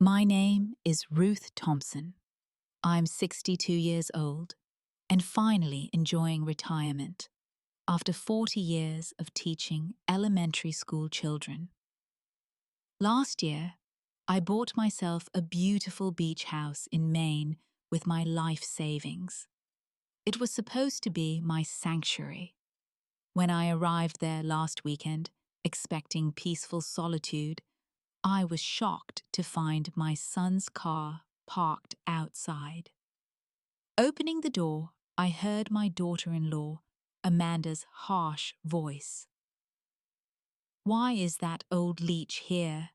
My name is Ruth Thompson. I'm 62 years old and finally enjoying retirement after 40 years of teaching elementary school children. Last year, I bought myself a beautiful beach house in Maine with my life savings. It was supposed to be my sanctuary. When I arrived there last weekend, expecting peaceful solitude, I was shocked to find my son's car parked outside. Opening the door, I heard my daughter-in-law, Amanda's harsh voice. "Why is that old leech here?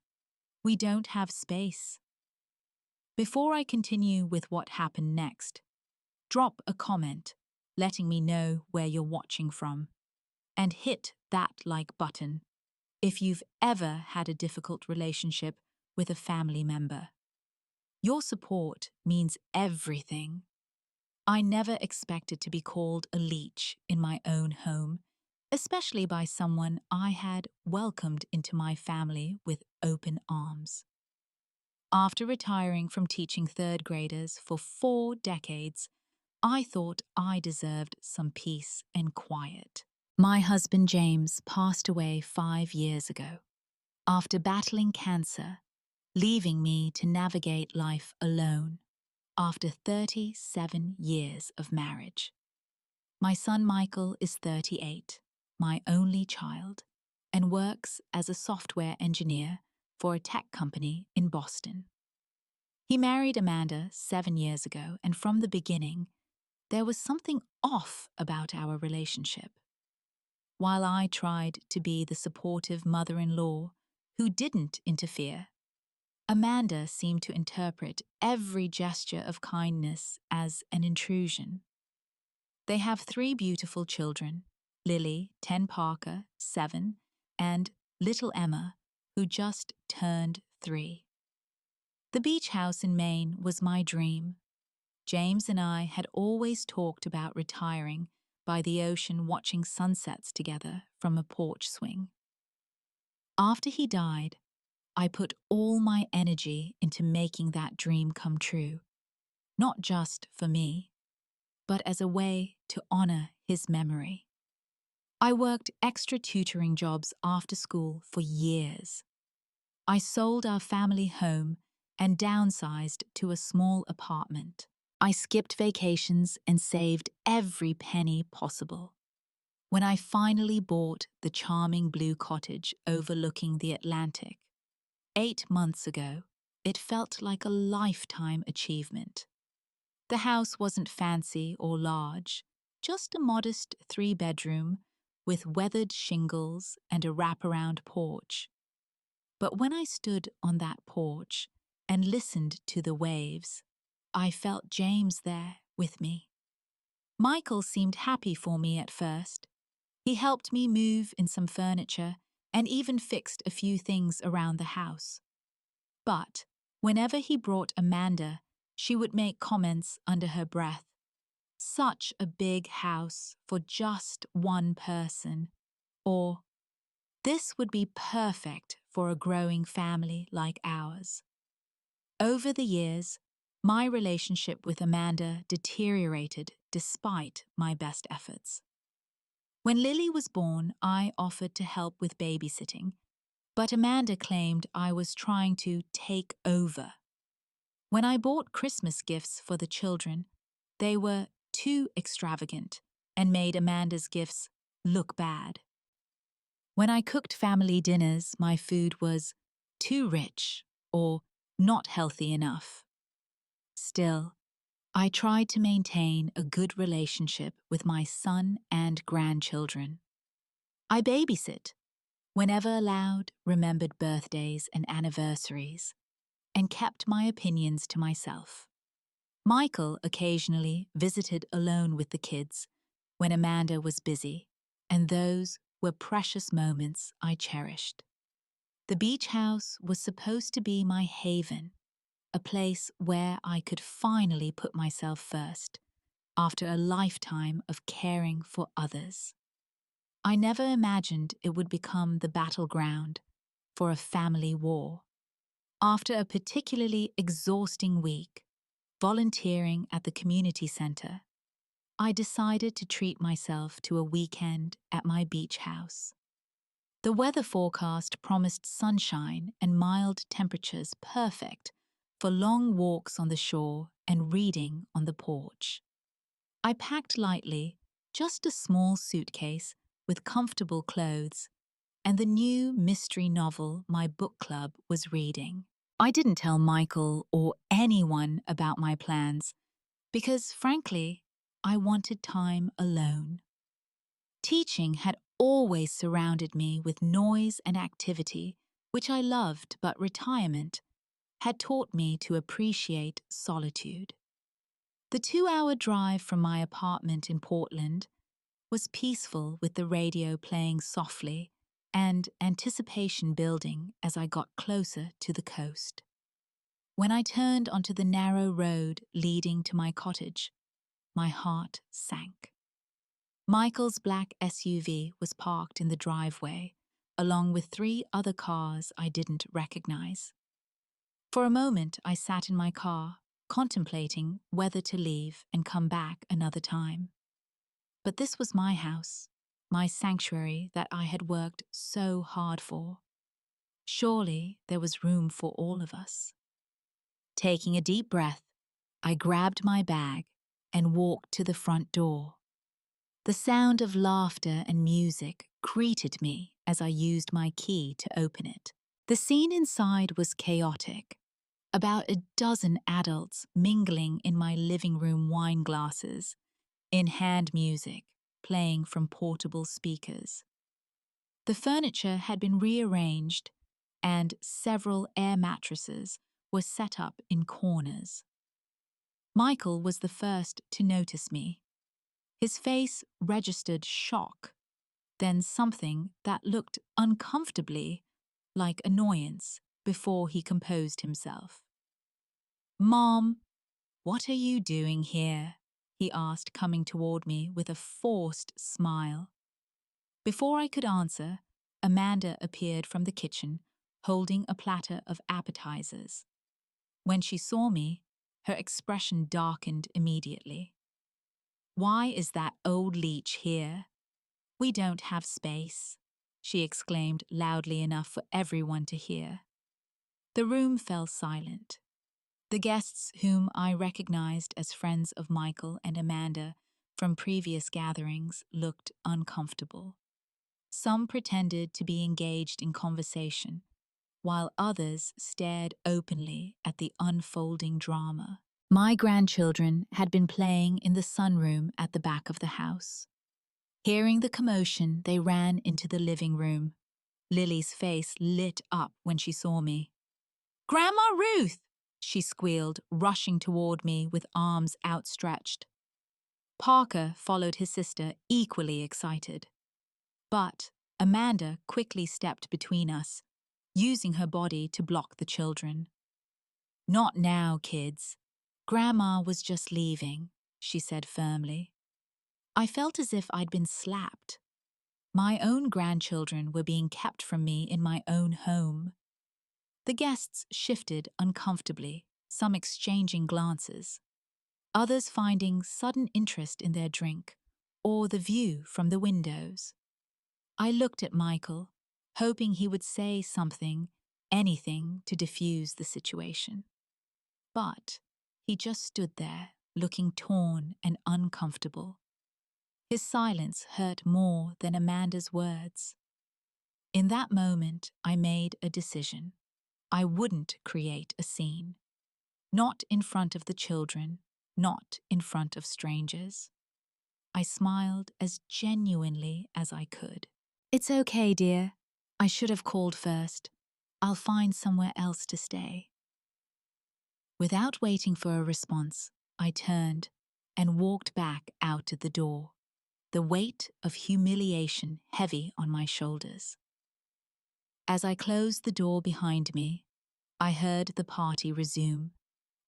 We don't have space." Before I continue with what happened next, drop a comment letting me know where you're watching from, and hit that like button if you've ever had a difficult relationship with a family member. Your support means everything. I never expected to be called a leech in my own home, especially by someone I had welcomed into my family with open arms. After retiring from teaching third graders for 4 decades, I thought I deserved some peace and quiet. My husband James passed away 5 years ago, after battling cancer, leaving me to navigate life alone after 37 years of marriage. My son Michael is 38, my only child, and works as a software engineer for a tech company in Boston. He married Amanda 7 years ago, and from the beginning, there was something off about our relationship. While I tried to be the supportive mother-in-law who didn't interfere, Amanda seemed to interpret every gesture of kindness as an intrusion. They have 3 beautiful children, Lily, 10 Parker, 7, and little Emma, who just turned 3. The beach house in Maine was my dream. James and I had always talked about retiring by the ocean watching sunsets together from a porch swing. After he died, I put all my energy into making that dream come true, not just for me, but as a way to honor his memory. I worked extra tutoring jobs after school for years. I sold our family home and downsized to a small apartment. I skipped vacations and saved every penny possible. When I finally bought the charming blue cottage overlooking the Atlantic, 8 months ago, it felt like a lifetime achievement. The house wasn't fancy or large, just a modest 3-bedroom with weathered shingles and a wraparound porch. But when I stood on that porch and listened to the waves, I felt James there with me. Michael seemed happy for me at first. He helped me move in some furniture and even fixed a few things around the house. But whenever he brought Amanda, she would make comments under her breath. "Such a big house for just one person," or "This would be perfect for a growing family like ours." Over the years, my relationship with Amanda deteriorated despite my best efforts. When Lily was born, I offered to help with babysitting, but Amanda claimed I was trying to take over. When I bought Christmas gifts for the children, they were too extravagant and made Amanda's gifts look bad. When I cooked family dinners, my food was too rich or not healthy enough. Still, I tried to maintain a good relationship with my son and grandchildren. I babysit, whenever allowed, remembered birthdays and anniversaries, and kept my opinions to myself. Michael occasionally visited alone with the kids when Amanda was busy, and those were precious moments I cherished. The beach house was supposed to be my haven, a place where I could finally put myself first, after a lifetime of caring for others. I never imagined it would become the battleground for a family war. After a particularly exhausting week volunteering at the community center, I decided to treat myself to a weekend at my beach house. The weather forecast promised sunshine and mild temperatures perfect for long walks on the shore and reading on the porch. I packed lightly, just a small suitcase with comfortable clothes and the new mystery novel my book club was reading. I didn't tell Michael or anyone about my plans because, frankly, I wanted time alone. Teaching had always surrounded me with noise and activity, which I loved, but retirement had taught me to appreciate solitude. The 2-hour drive from my apartment in Portland was peaceful, with the radio playing softly and anticipation building as I got closer to the coast. When I turned onto the narrow road leading to my cottage, my heart sank. Michael's black SUV was parked in the driveway, along with 3 other cars I didn't recognize. For a moment, I sat in my car, contemplating whether to leave and come back another time. But this was my house, my sanctuary that I had worked so hard for. Surely there was room for all of us. Taking a deep breath, I grabbed my bag and walked to the front door. The sound of laughter and music greeted me as I used my key to open it. The scene inside was chaotic. About a dozen adults mingling in my living room wine glasses, in hand music playing from portable speakers. The furniture had been rearranged, and several air mattresses were set up in corners. Michael was the first to notice me. His face registered shock, then something that looked uncomfortably like annoyance before he composed himself. "Mom, what are you doing here?" he asked, coming toward me with a forced smile. Before I could answer, Amanda appeared from the kitchen, holding a platter of appetizers. When she saw me, her expression darkened immediately. "Why is that old leech here? We don't have space," she exclaimed loudly enough for everyone to hear. The room fell silent. The guests, whom I recognized as friends of Michael and Amanda from previous gatherings, looked uncomfortable. Some pretended to be engaged in conversation, while others stared openly at the unfolding drama. My grandchildren had been playing in the sunroom at the back of the house. Hearing the commotion, they ran into the living room. Lily's face lit up when she saw me. "Grandma Ruth!" she squealed, rushing toward me with arms outstretched. Parker followed his sister, equally excited. But Amanda quickly stepped between us, using her body to block the children. "Not now, kids. Grandma was just leaving," she said firmly. I felt as if I'd been slapped. My own grandchildren were being kept from me in my own home. The guests shifted uncomfortably, some exchanging glances, others finding sudden interest in their drink or the view from the windows. I looked at Michael, hoping he would say something, anything to diffuse the situation. But he just stood there, looking torn and uncomfortable. His silence hurt more than Amanda's words. In that moment, I made a decision. I wouldn't create a scene. Not in front of the children, not in front of strangers. I smiled as genuinely as I could. "It's okay, dear. I should have called first. I'll find somewhere else to stay." Without waiting for a response, I turned and walked back out of the door, the weight of humiliation heavy on my shoulders. As I closed the door behind me, I heard the party resume,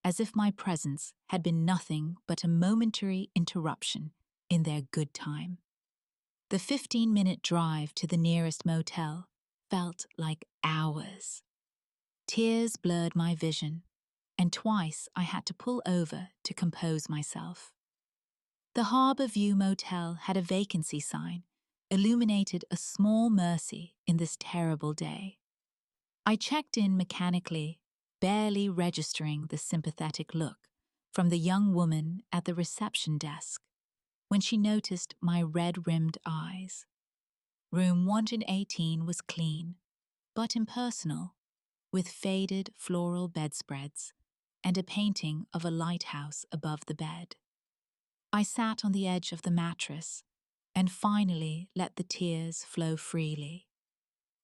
as if my presence had been nothing but a momentary interruption in their good time. The 15-minute drive to the nearest motel felt like hours. Tears blurred my vision, and twice I had to pull over to compose myself. The Harbour View Motel had a vacancy sign, illuminated a small mercy in this terrible day. I checked in mechanically, barely registering the sympathetic look from the young woman at the reception desk when she noticed my red-rimmed eyes. Room 118 was clean, but impersonal, with faded floral bedspreads and a painting of a lighthouse above the bed. I sat on the edge of the mattress and finally let the tears flow freely.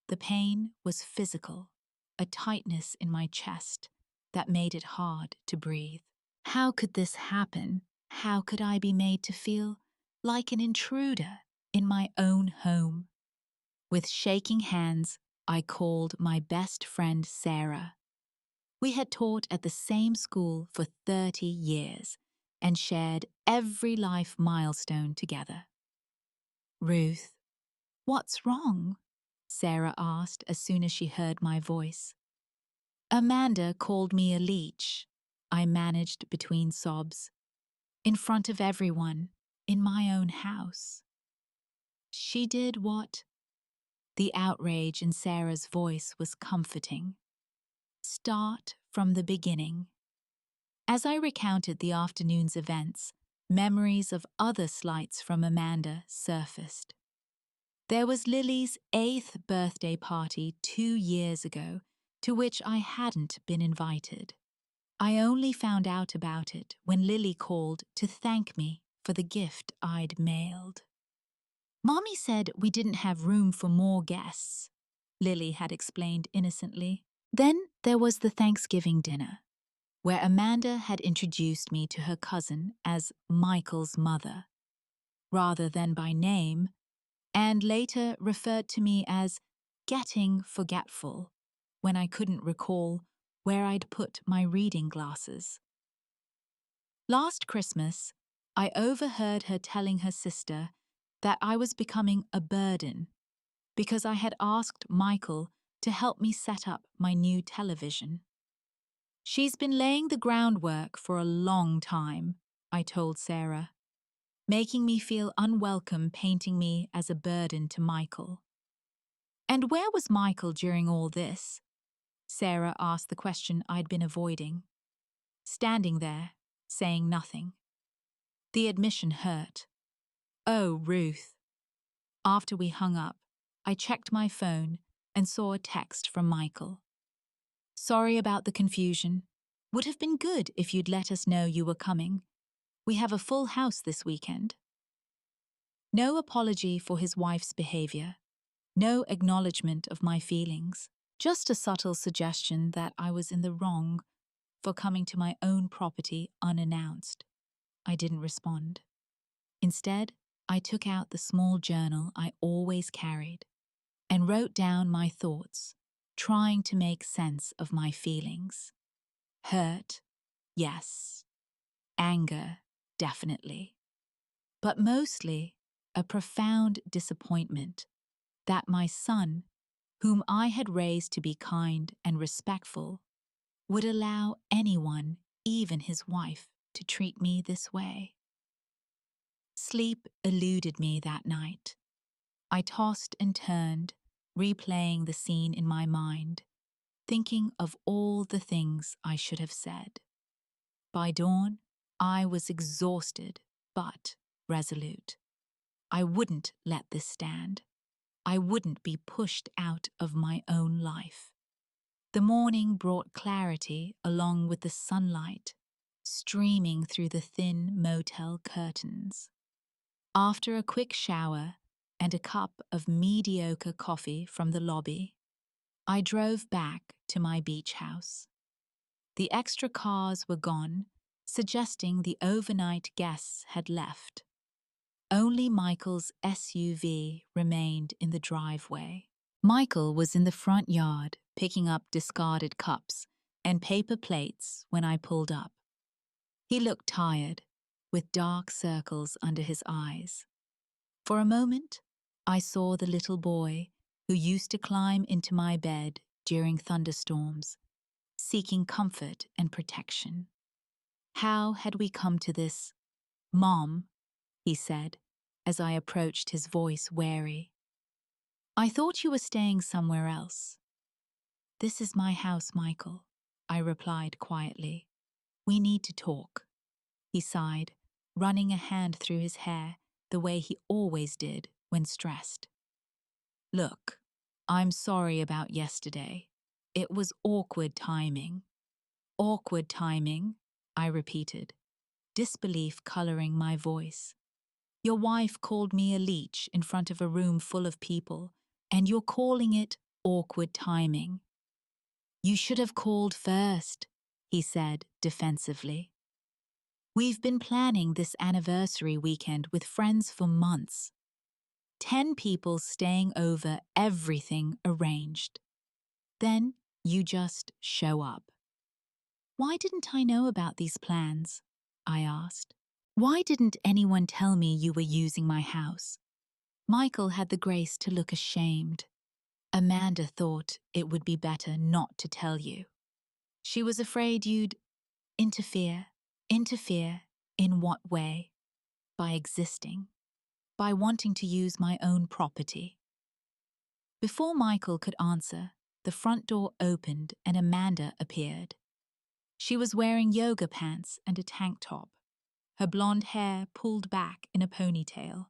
The pain was physical, a tightness in my chest that made it hard to breathe. How could this happen? How could I be made to feel like an intruder in my own home? With shaking hands, I called my best friend Sarah. We had taught at the same school for 30 years and shared every life milestone together. Ruth, what's wrong? Sarah asked as soon as she heard my voice. Amanda called me a leech, I managed between sobs. In front of everyone, in my own house. She did what? The outrage in Sarah's voice was comforting. Start from the beginning. As I recounted the afternoon's events, memories of other slights from Amanda surfaced. There was Lily's 8th birthday party 2 years ago, to which I hadn't been invited. I only found out about it when Lily called to thank me for the gift I'd mailed. Mommy said we didn't have room for more guests, Lily had explained innocently. Then there was the Thanksgiving dinner, where Amanda had introduced me to her cousin as Michael's mother, rather than by name, and later referred to me as getting forgetful when I couldn't recall where I'd put my reading glasses. Last Christmas, I overheard her telling her sister that I was becoming a burden because I had asked Michael to help me set up my new television. She's been laying the groundwork for a long time, I told Sarah, making me feel unwelcome painting me as a burden to Michael. And where was Michael during all this? Sarah asked the question I'd been avoiding. Standing there, saying nothing. The admission hurt. Oh, Ruth. After we hung up, I checked my phone and saw a text from Michael. Sorry about the confusion. Would have been good if you'd let us know you were coming. We have a full house this weekend. No apology for his wife's behavior. No acknowledgement of my feelings. Just a subtle suggestion that I was in the wrong for coming to my own property unannounced. I didn't respond. Instead, I took out the small journal I always carried and wrote down my thoughts, trying to make sense of my feelings. Hurt, yes. Anger, definitely. But mostly a profound disappointment that my son, whom I had raised to be kind and respectful, would allow anyone, even his wife, to treat me this way. Sleep eluded me that night. I tossed and turned, replaying the scene in my mind, thinking of all the things I should have said. By dawn, I was exhausted, but resolute. I wouldn't let this stand. I wouldn't be pushed out of my own life. The morning brought clarity along with the sunlight, streaming through the thin motel curtains. After a quick shower and a cup of mediocre coffee from the lobby, I drove back to my beach house. The extra cars were gone, suggesting the overnight guests had left. Only Michael's SUV remained in the driveway. Michael was in the front yard picking up discarded cups and paper plates when I pulled up. He looked tired, with dark circles under his eyes. For a moment, I saw the little boy who used to climb into my bed during thunderstorms seeking comfort and protection. How had we come to this? Mom, he said, as I approached, his voice wary. I thought you were staying somewhere else. This is my house, Michael, I replied quietly. We need to talk. He sighed, running a hand through his hair the way he always did when stressed. Look, I'm sorry about yesterday. It was awkward timing. Awkward timing, I repeated, disbelief coloring my voice. Your wife called me a leech in front of a room full of people, and you're calling it awkward timing. You should have called first, he said defensively. We've been planning this anniversary weekend with friends for months. 10 people staying over, everything arranged. Then you just show up. Why didn't I know about these plans? I asked. Why didn't anyone tell me you were using my house? Michael had the grace to look ashamed. Amanda thought it would be better not to tell you. She was afraid you'd interfere. Interfere in what way? By existing. By wanting to use my own property. Before Michael could answer, the front door opened and Amanda appeared. She was wearing yoga pants and a tank top, her blonde hair pulled back in a ponytail.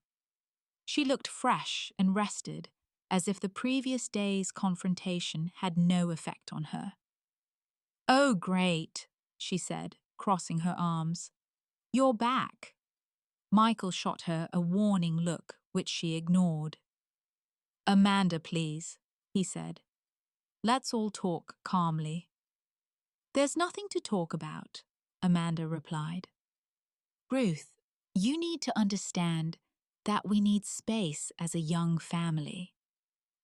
She looked fresh and rested, as if the previous day's confrontation had no effect on her. Oh, great, she said, crossing her arms. You're back. Michael shot her a warning look, which she ignored. Amanda, please, he said. Let's all talk calmly. There's nothing to talk about, Amanda replied. Ruth, you need to understand that we need space as a young family.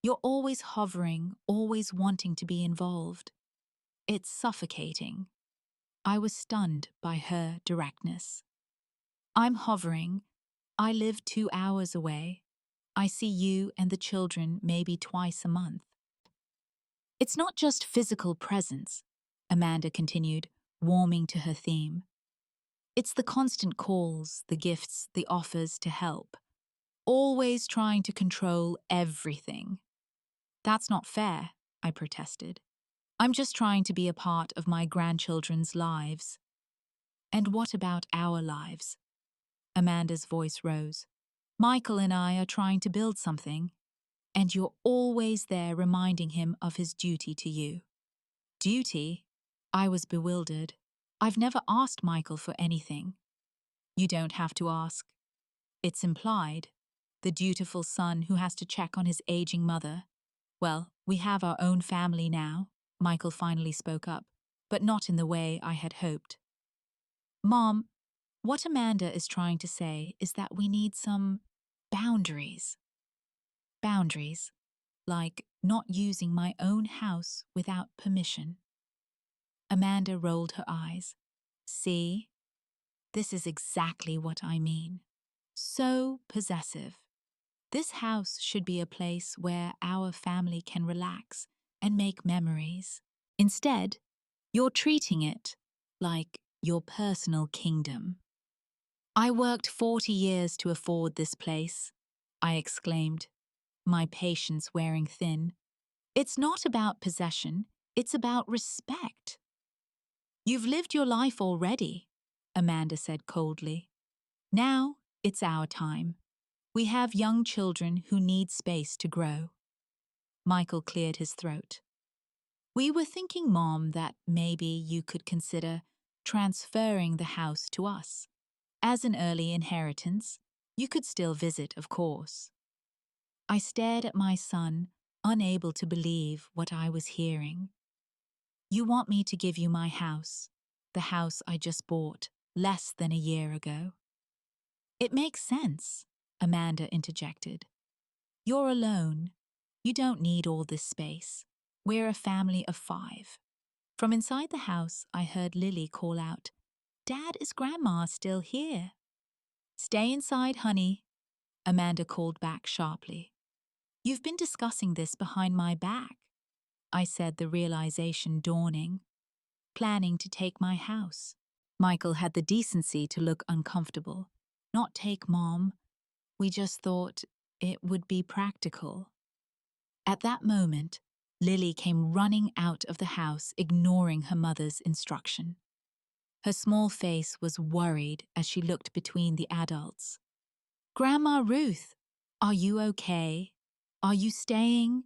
You're always hovering, always wanting to be involved. It's suffocating. I was stunned by her directness. I'm hovering. I live 2 hours away. I see you and the children maybe twice a month. It's not just physical presence, Amanda continued, warming to her theme. It's the constant calls, the gifts, the offers to help. Always trying to control everything. That's not fair, I protested. I'm just trying to be a part of my grandchildren's lives. And what about our lives? Amanda's voice rose. Michael and I are trying to build something, and you're always there reminding him of his duty to you. Duty? I was bewildered. I've never asked Michael for anything. You don't have to ask. It's implied. The dutiful son who has to check on his aging mother. Well, we have our own family now, Michael finally spoke up, but not in the way I had hoped. Mom, what Amanda is trying to say is that we need some boundaries. Boundaries, like not using my own house without permission. Amanda rolled her eyes. See? This is exactly what I mean. So possessive. This house should be a place where our family can relax and make memories. Instead, you're treating it like your personal kingdom. I worked 40 years to afford this place, I exclaimed, my patience wearing thin. It's not about possession, it's about respect. You've lived your life already, Amanda said coldly. Now it's our time. We have young children who need space to grow. Michael cleared his throat. We were thinking, Mom, that maybe you could consider transferring the house to us. As an early inheritance, you could still visit, of course. I stared at my son, unable to believe what I was hearing. You want me to give you my house, the house I just bought less than a year ago? It makes sense, Amanda interjected. You're alone. You don't need all this space. We're a family of 5. From inside the house, I heard Lily call out, Dad, is Grandma still here? Stay inside, honey, Amanda called back sharply. You've been discussing this behind my back, I said, the realization dawning. planning to take my house. Michael had the decency to look uncomfortable. Not take, Mom. We just thought it would be practical. At that moment, Lily came running out of the house, ignoring her mother's instruction. Her small face was worried as she looked between the adults. Grandma Ruth, are you okay? Are you staying?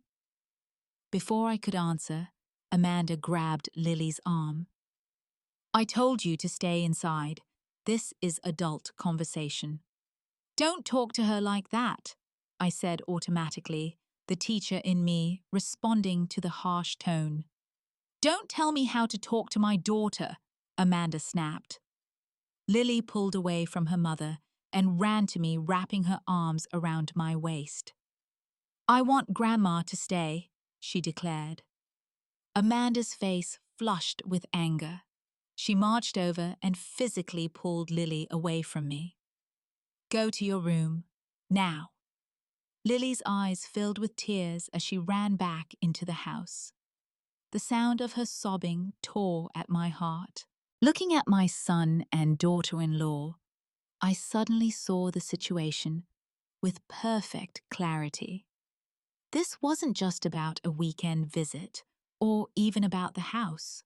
Before I could answer, Amanda grabbed Lily's arm. I told you to stay inside. This is adult conversation. Don't talk to her like that, I said automatically, the teacher in me responding to the harsh tone. Don't tell me how to talk to my daughter, Amanda snapped. Lily pulled away from her mother and ran to me, wrapping her arms around my waist. I want Grandma to stay, she declared. Amanda's face flushed with anger. She marched over and physically pulled Lily away from me. Go to your room, now. Lily's eyes filled with tears as she ran back into the house. The sound of her sobbing tore at my heart. Looking at my son and daughter-in-law, I suddenly saw the situation with perfect clarity. This wasn't just about a weekend visit or even about the house.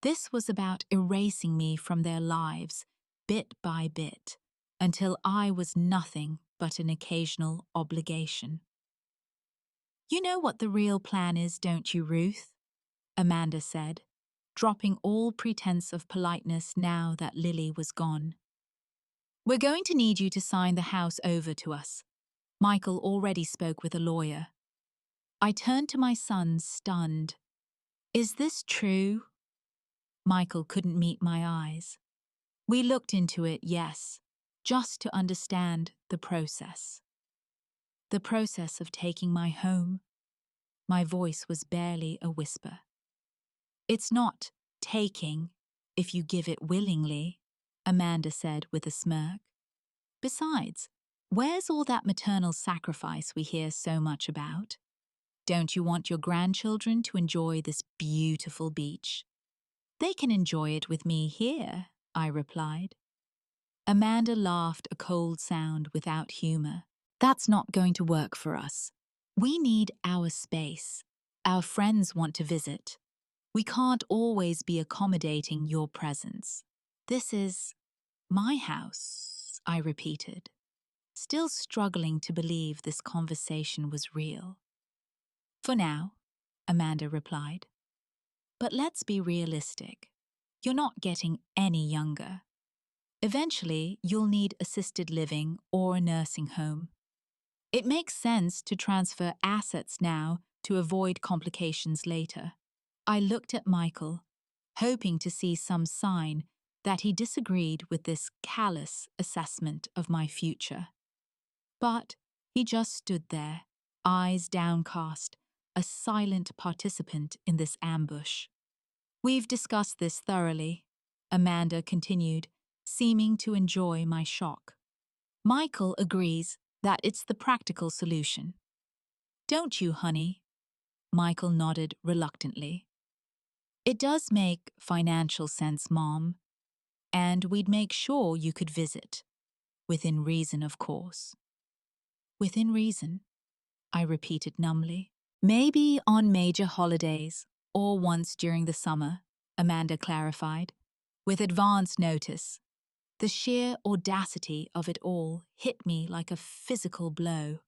This was about erasing me from their lives, bit by bit, until I was nothing but an occasional obligation. You know what the real plan is, don't you, Ruth? Amanda said, dropping all pretense of politeness now that Lily was gone. We're going to need you to sign the house over to us. Michael already spoke with a lawyer. I turned to my son, stunned. Is this true? Michael couldn't meet my eyes. We looked into it, yes, just to understand the process. The process of taking my home. My voice was barely a whisper. It's not taking if you give it willingly, Amanda said with a smirk. Besides, where's all that maternal sacrifice we hear so much about? Don't you want your grandchildren to enjoy this beautiful beach? They can enjoy it with me here, I replied. Amanda laughed a cold sound without humor. That's not going to work for us. We need our space. Our friends want to visit. We can't always be accommodating your presence. This is my house, I repeated, still struggling to believe this conversation was real. For now, Amanda replied. But let's be realistic. You're not getting any younger. Eventually, you'll need assisted living or a nursing home. It makes sense to transfer assets now to avoid complications later. I looked at Michael, hoping to see some sign that he disagreed with this callous assessment of my future. But he just stood there, eyes downcast, a silent participant in this ambush. We've discussed this thoroughly, Amanda continued, seeming to enjoy my shock. Michael agrees that it's the practical solution. Don't you, honey? Michael nodded reluctantly. It does make financial sense, Mom, and we'd make sure you could visit. Within reason, of course. Within reason, I repeated numbly. Maybe on major holidays, or once during the summer, Amanda clarified, with advance notice. The sheer audacity of it all hit me like a physical blow.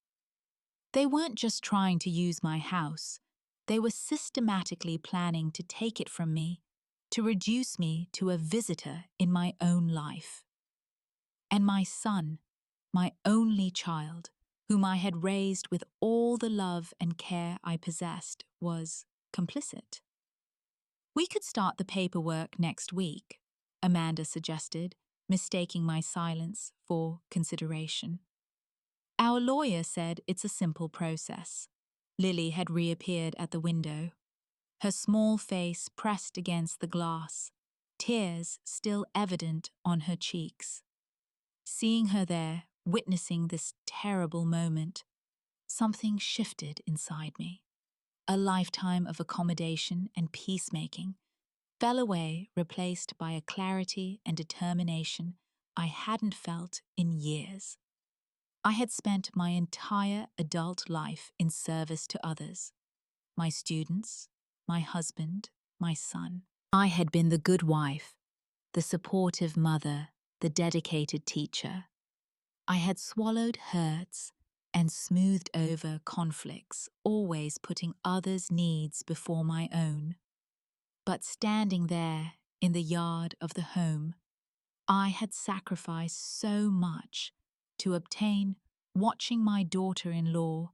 They weren't just trying to use my house, they were systematically planning to take it from me, to reduce me to a visitor in my own life. And my son, my only child, whom I had raised with all the love and care I possessed, was complicit. We could start the paperwork next week, Amanda suggested, mistaking my silence for consideration. Our lawyer said it's a simple process. Lily had reappeared at the window, her small face pressed against the glass, tears still evident on her cheeks. Seeing her there, witnessing this terrible moment, something shifted inside me. A lifetime of accommodation and peacemaking fell away, replaced by a clarity and determination I hadn't felt in years. I had spent my entire adult life in service to others, my students, my husband, my son. I had been the good wife, the supportive mother, the dedicated teacher. I had swallowed hurts and smoothed over conflicts, always putting others' needs before my own. But standing there in the yard of the home, I had sacrificed so much to obtain watching my daughter-in-law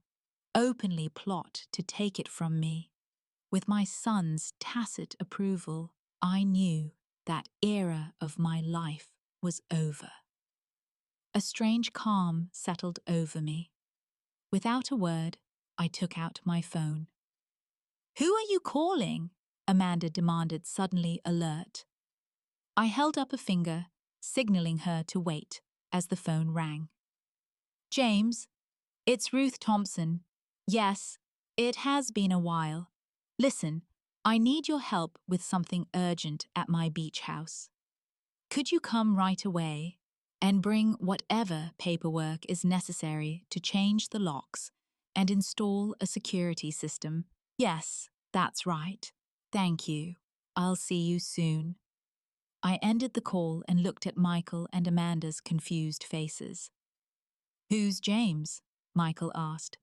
openly plot to take it from me. With my son's tacit approval, I knew that era of my life was over. A strange calm settled over me. Without a word, I took out my phone. "Who are you calling?" Amanda demanded, suddenly alert. I held up a finger, signaling her to wait, as the phone rang. "James, it's Ruth Thompson. Yes, it has been a while. Listen, I need your help with something urgent at my beach house. Could you come right away and bring whatever paperwork is necessary to change the locks and install a security system?" "Yes, that's right. Thank you. I'll see you soon." I ended the call and looked at Michael and Amanda's confused faces. "Who's James?" Michael asked.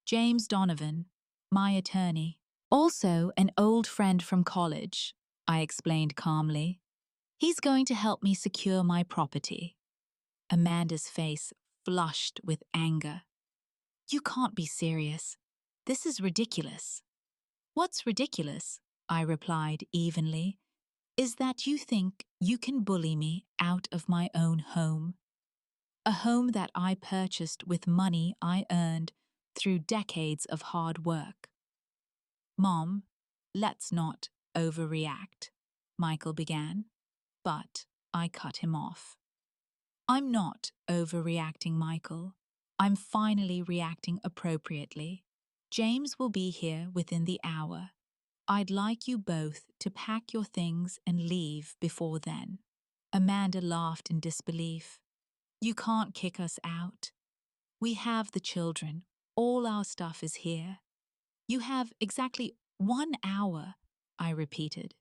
"James Donovan, my attorney. Also an old friend from college," I explained calmly. "He's going to help me secure my property." Amanda's face flushed with anger. "You can't be serious. This is ridiculous." "What's ridiculous?" I replied evenly, "is that you think you can bully me out of my own home. A home that I purchased with money I earned through decades of hard work." "Mom, let's not overreact," Michael began, but I cut him off. "I'm not overreacting, Michael. I'm finally reacting appropriately. James will be here within the hour. I'd like you both to pack your things and leave before then." Amanda laughed in disbelief. "You can't kick us out. We have the children. All our stuff is here." "You have exactly 1 hour," I repeated.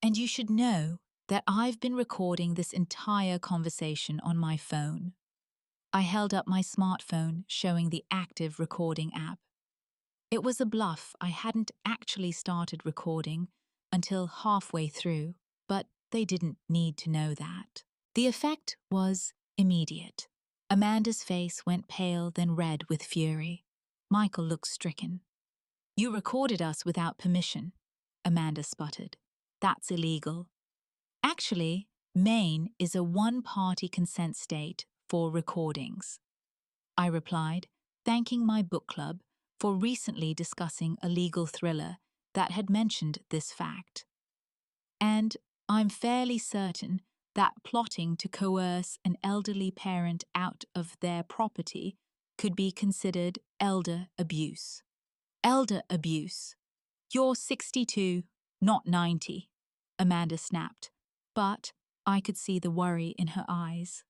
"And you should know that I've been recording this entire conversation on my phone." I held up my smartphone, showing the active recording app. It was a bluff. I hadn't actually started recording until halfway through, but they didn't need to know that. The effect was immediate. Amanda's face went pale, then red with fury. Michael looked stricken. "You recorded us without permission," Amanda sputtered. "That's illegal." "Actually, Maine is a one-party consent state for recordings," I replied, thanking my book club for recently discussing a legal thriller that had mentioned this fact. "And I'm fairly certain that plotting to coerce an elderly parent out of their property could be considered elder abuse." "Elder abuse? You're 62, not 90, Amanda snapped, but I could see the worry in her eyes.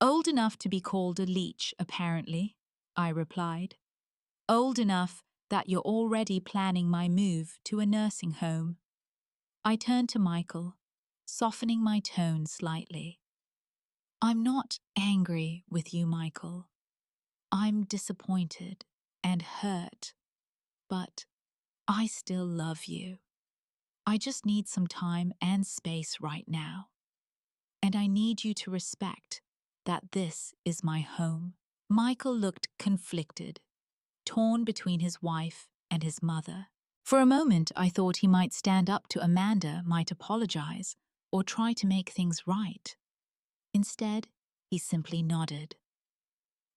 "Old enough to be called a leech, apparently," I replied. "Old enough that you're already planning my move to a nursing home." I turned to Michael, softening my tone slightly. "I'm not angry with you, Michael. I'm disappointed and hurt, but I still love you. I just need some time and space right now. And I need you to respect that this is my home." Michael looked conflicted, torn between his wife and his mother. For a moment, I thought he might stand up to Amanda, might apologize, or try to make things right. Instead, he simply nodded.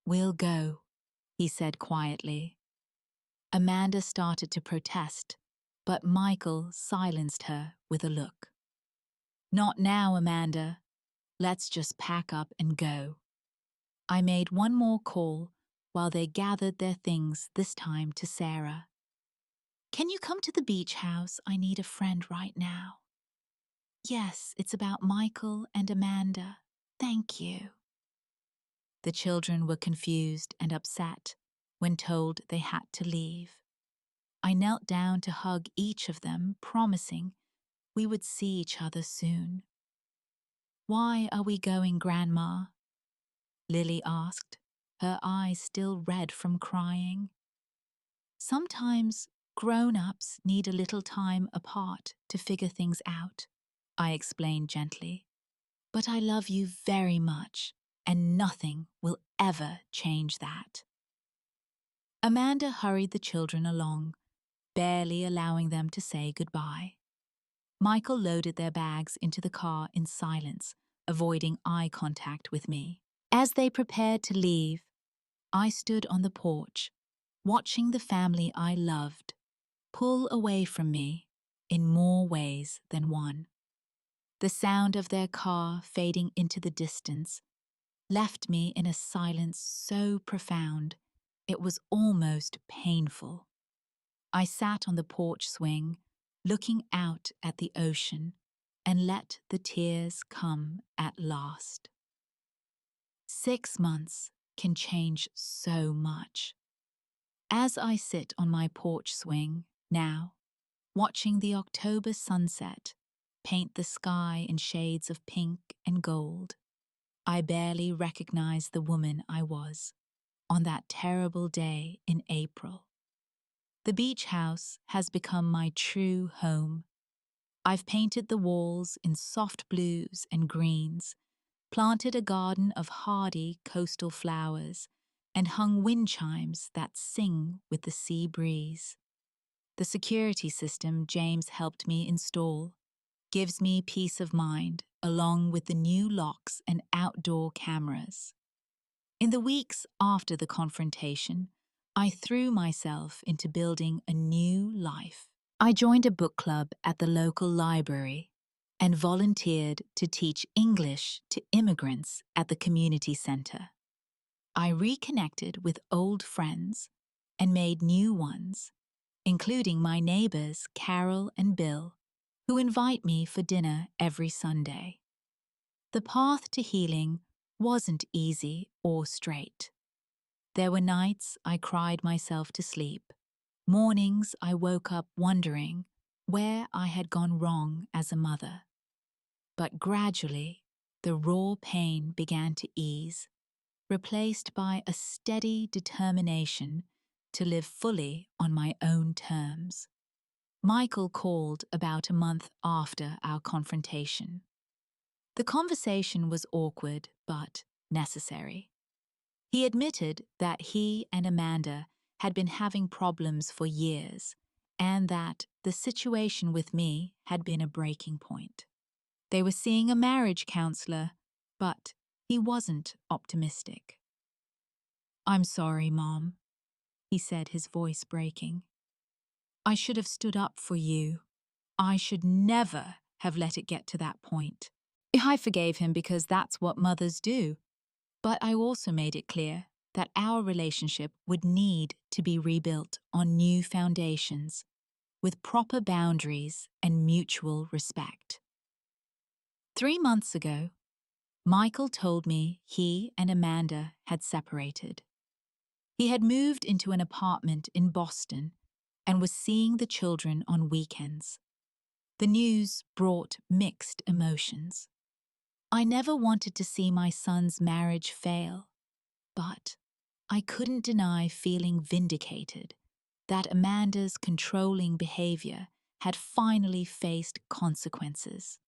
"We'll go," he said quietly. Amanda started to protest, but Michael silenced her with a look. "Not now, Amanda. Let's just pack up and go." I made one more call while they gathered their things, this time to Sarah. "Can you come to the beach house? I need a friend right now." Yes, it's about Michael and Amanda. Thank you. The children were confused and upset when told they had to leave. I knelt down to hug each of them, promising we would see each other soon. Why are we going, Grandma? Lily asked, her eyes still red from crying. Sometimes grown-ups need a little time apart to figure things out, I explained gently. But I love you very much, and nothing will ever change that. Amanda hurried the children along, barely allowing them to say goodbye. Michael loaded their bags into the car in silence, avoiding eye contact with me. As they prepared to leave, I stood on the porch, watching the family I loved pull away from me in more ways than one. The sound of their car fading into the distance left me in a silence so profound it was almost painful. I sat on the porch swing, looking out at the ocean, and let the tears come at last. 6 months can change so much. As I sit on my porch swing now, watching the October sunset paint the sky in shades of pink and gold, I barely recognize the woman I was on that terrible day in April. The beach house has become my true home. I've painted the walls in soft blues and greens, planted a garden of hardy coastal flowers, and hung wind chimes that sing with the sea breeze. The security system James helped me install gives me peace of mind, along with the new locks and outdoor cameras. In the weeks after the confrontation, I threw myself into building a new life. I joined a book club at the local library and volunteered to teach English to immigrants at the community center. I reconnected with old friends and made new ones, including my neighbors Carol and Bill, who invite me for dinner every Sunday. The path to healing wasn't easy or straight. There were nights I cried myself to sleep, mornings I woke up wondering where I had gone wrong as a mother. But gradually, the raw pain began to ease, replaced by a steady determination to live fully on my own terms. Michael called about a month after our confrontation. The conversation was awkward but necessary. He admitted that he and Amanda had been having problems for years and that the situation with me had been a breaking point. They were seeing a marriage counselor, but he wasn't optimistic. "I'm sorry, Mom," he said, his voice breaking. "I should have stood up for you. I should never have let it get to that point." I forgave him because that's what mothers do. But I also made it clear that our relationship would need to be rebuilt on new foundations, with proper boundaries and mutual respect. 3 months ago, Michael told me he and Amanda had separated. He had moved into an apartment in Boston and was seeing the children on weekends. The news brought mixed emotions. I never wanted to see my son's marriage fail, but I couldn't deny feeling vindicated that Amanda's controlling behavior had finally faced consequences.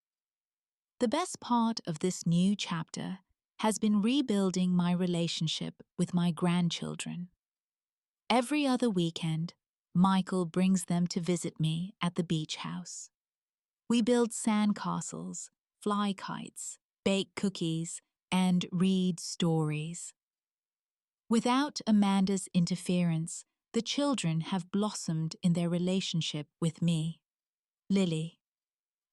The best part of this new chapter has been rebuilding my relationship with my grandchildren. Every other weekend, Michael brings them to visit me at the beach house. We build sandcastles, fly kites, bake cookies, and read stories. Without Amanda's interference, the children have blossomed in their relationship with me. Lily,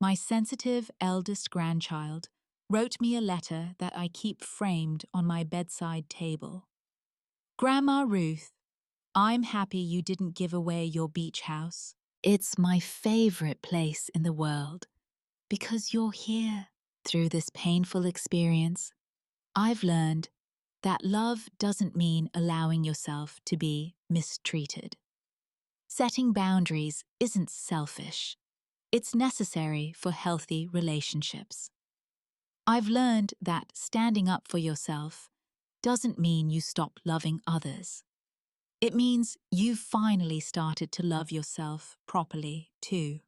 my sensitive eldest grandchild, wrote me a letter that I keep framed on my bedside table. "Grandma Ruth, I'm happy you didn't give away your beach house. It's my favorite place in the world because you're here. Through this painful experience, I've learned that love doesn't mean allowing yourself to be mistreated. Setting boundaries isn't selfish. It's necessary for healthy relationships. I've learned that standing up for yourself doesn't mean you stop loving others. It means you've finally started to love yourself properly, too.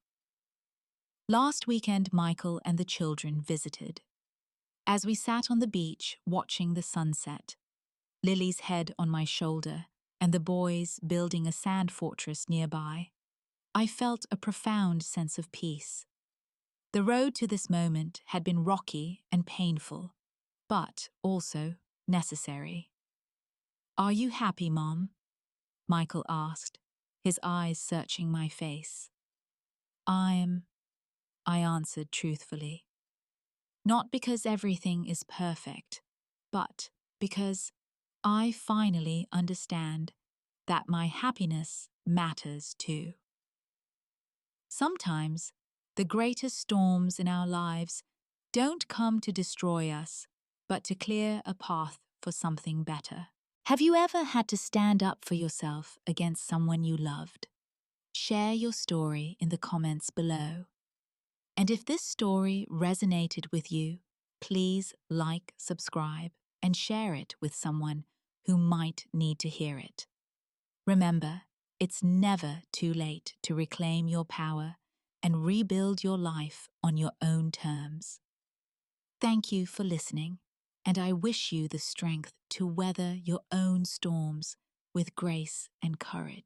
Last weekend, Michael and the children visited. As we sat on the beach watching the sunset, Lily's head on my shoulder and the boys building a sand fortress nearby, I felt a profound sense of peace. The road to this moment had been rocky and painful, but also necessary. "Are you happy, Mom?" Michael asked, his eyes searching my face. I answered truthfully. Not because everything is perfect, but because I finally understand that my happiness matters too. Sometimes, the greatest storms in our lives don't come to destroy us, but to clear a path for something better. Have you ever had to stand up for yourself against someone you loved? Share your story in the comments below. And if this story resonated with you, please like, subscribe, and share it with someone who might need to hear it. Remember, it's never too late to reclaim your power and rebuild your life on your own terms. Thank you for listening, and I wish you the strength to weather your own storms with grace and courage.